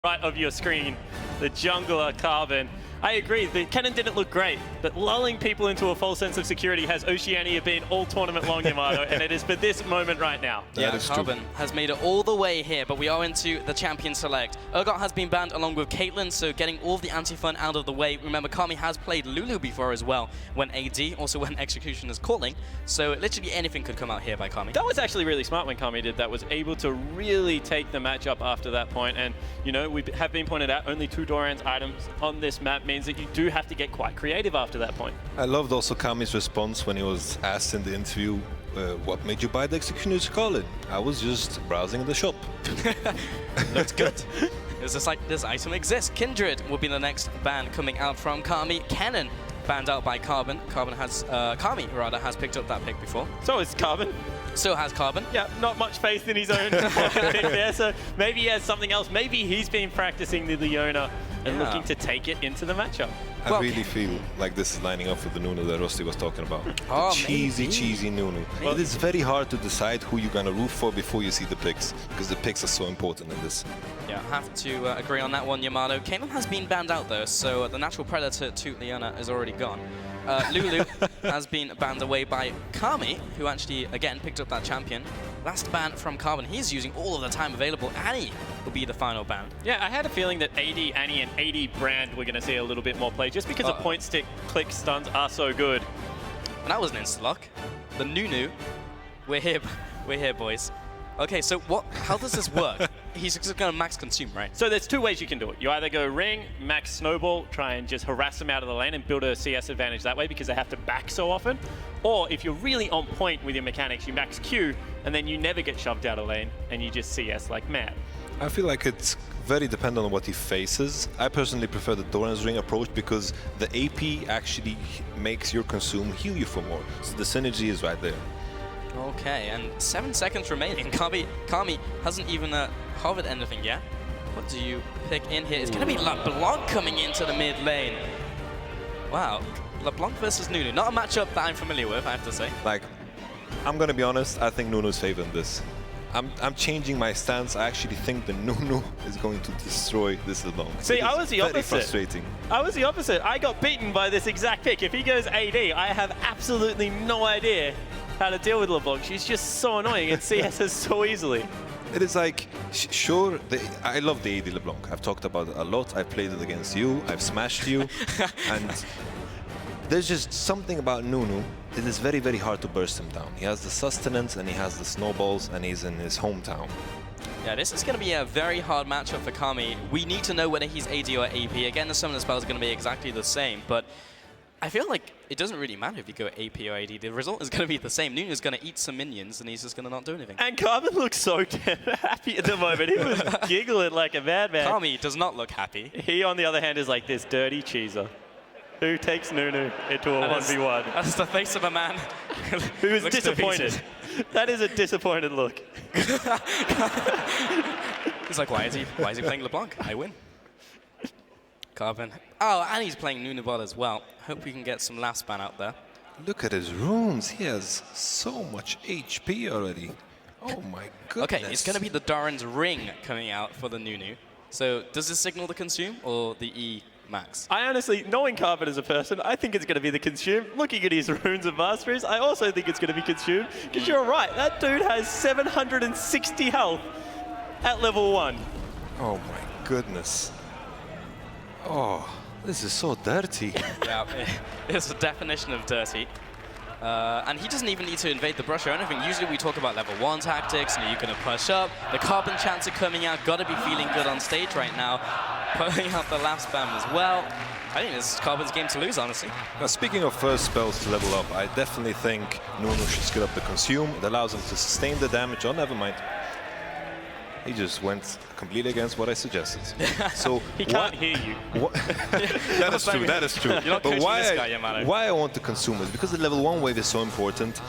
right of your screen, the jungler Carbon. I agree, the cannon didn't look great, but lulling people into a false sense of security has Oceania been all tournament long, Yamato, and it is for this moment right now. Yeah, Carbon has made it all the way here, but we are into the champion select. Urgot has been banned along with Caitlyn, so getting all the anti-fun out of the way. Remember, Kami has played Lulu before as well, when AD, also when Execution is calling, so literally anything could come out here by Kami. That was actually really smart when Kami did that, was able to really take the matchup after that point, and you know, we have been pointed out, only 2 Doran's items on this map means that you do have to get quite creative after that point. I loved also Kami's response when he was asked in the interview, what made you buy the Executioner's Calling? I was just browsing the shop. Looks good. It's just like this item exists. Kindred will be the next ban coming out from Kami. Cannon banned out by Carbon. Kami has picked up that pick before. So is Carbon. So has Carbon. Yeah, not much faith in his own pick there, so maybe he has something else. Maybe he's been practicing the Leona and looking to take it into the matchup. I really feel like this is lining up with the Nunu that Rusty was talking about. Oh, the cheesy Nunu. Well, it's very hard to decide who you're going to root for before you see the picks, because the picks are so important in this. Yeah, have to agree on that one, Yamato. Caitlyn has been banned out though, so the natural predator to Leona is already gone. Lulu has been banned away by Kami, who actually, again, picked up that champion. Last ban from Carbon. He's using all of the time available. Annie will be the final ban. Yeah, I had a feeling that AD, Annie, and AD Brand we're going to see a little bit more play, just because the point stick click stuns are so good. And that was an insta-lock. The Nunu. We're here, boys. Okay, so how does this work? He's just going to max consume, right? So there's 2 ways you can do it. You either go ring, max snowball, try and just harass them out of the lane and build a CS advantage that way because they have to back so often. Or if you're really on point with your mechanics, you max Q and then you never get shoved out of lane and you just CS like mad. I feel like it's very dependent on what he faces. I personally prefer the Doran's Ring approach because the AP actually makes your consume heal you for more. So the synergy is right there. Okay, and 7 seconds remaining. Kami hasn't even hovered anything yet. What do you pick in here? It's going to be LeBlanc coming into the mid lane. Wow, LeBlanc versus Nunu. Not a matchup that I'm familiar with, I have to say. Like, I'm going to be honest, I think Nunu's favoring this. I'm changing my stance. I actually think the Nunu is going to destroy this LeBlanc. See, I was the opposite. Very frustrating. I was the opposite. I got beaten by this exact pick. If he goes AD, I have absolutely no idea how to deal with LeBlanc. She's just so annoying and CS us so easily. It is like, sure, I love the AD LeBlanc. I've talked about it a lot. I've played it against you. I've smashed you. And there's just something about Nunu. It is very, very hard to burst him down. He has the sustenance and he has the snowballs and he's in his hometown. Yeah, this is going to be a very hard matchup for Kami. We need to know whether he's AD or AP. Again, the summon spell is going to be exactly the same, but I feel like it doesn't really matter if you go AP or AD. The result is going to be the same. Nunu's going to eat some minions, and he's just going to not do anything. And Carbon looks so happy at the moment. He was giggling like a madman. Kami does not look happy. He, on the other hand, is like this dirty cheeser who takes Nunu into a 1v1. That's the face of a man who is disappointed. That is a disappointed look. He's like, why is he playing LeBlanc? I win. Carbon. Oh, and he's playing Nunu bot as well. Hope we can get some last ban out there. Look at his runes. He has so much HP already. Oh my goodness. Okay, it's going to be the Doran's Ring coming out for the Nunu. So does this signal the consume or the E max? I honestly, knowing Carbon as a person, I think it's going to be the consume. Looking at his runes of masteries, I also think it's going to be consumed. Because you're right, that dude has 760 health at level 1. Oh my goodness. Oh, this is so dirty. Yeah, it's the definition of dirty. And he doesn't even need to invade the brush or anything. Usually we talk about level 1 tactics, and you're going to push up. The Carbon chants are coming out. Got to be feeling good on stage right now. Pulling out the last spam as well. I think this is Carbon's game to lose, honestly. Now, speaking of first spells to level up, I definitely think Nunu should skill up the consume. It allows him to sustain the damage. Oh, never mind. He just went completely against what I suggested. So he can't hear you. That is true. That is true. But why I want to consume is because the level 1 wave is so important.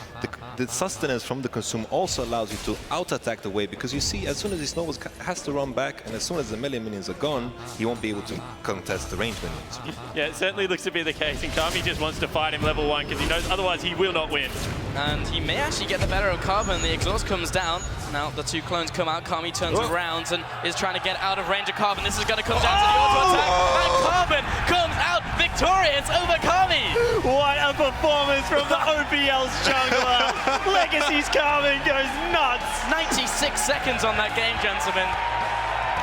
The sustenance from the consume also allows you to out-attack the wave, because you see, as soon as his snowballs has to run back, and as soon as the melee minions are gone, he won't be able to contest the range minions. Yeah, it certainly looks to be the case, and Kami just wants to fight him level 1 because he knows otherwise he will not win. And he may actually get the better of Carbon. The exhaust comes down. Now the two clones come out, Kami turns around and is trying to get out of range of Carbon. This is going to come down to the auto attack, and Carbon comes out victorious over Kami! What a performance from the OPL's jungler! Legacy's Carbon goes nuts! 96 seconds on that game, gentlemen.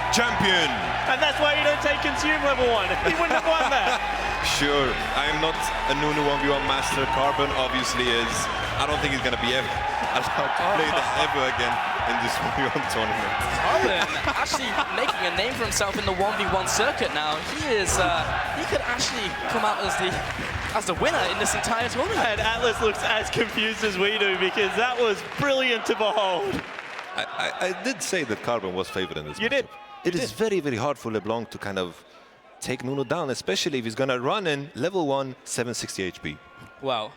Champion! And that's why you don't take Consume level 1. He wouldn't have won that. Sure, I am not a Nunu 1v1 master. Carbon obviously is. I don't think he's going to be ever allowed to play that ever again in this 1v1 tournament. Carbon actually making a name for himself in the 1v1 circuit now. He could actually come out as the winner in this entire tournament. And Atlas looks as confused as we do because that was brilliant to behold. I did say that Carbon was favored in this You matchup. did. It is very, very hard for LeBlanc to kind of take Nuno down, especially if he's going to run in level 1, 760 HP. Well,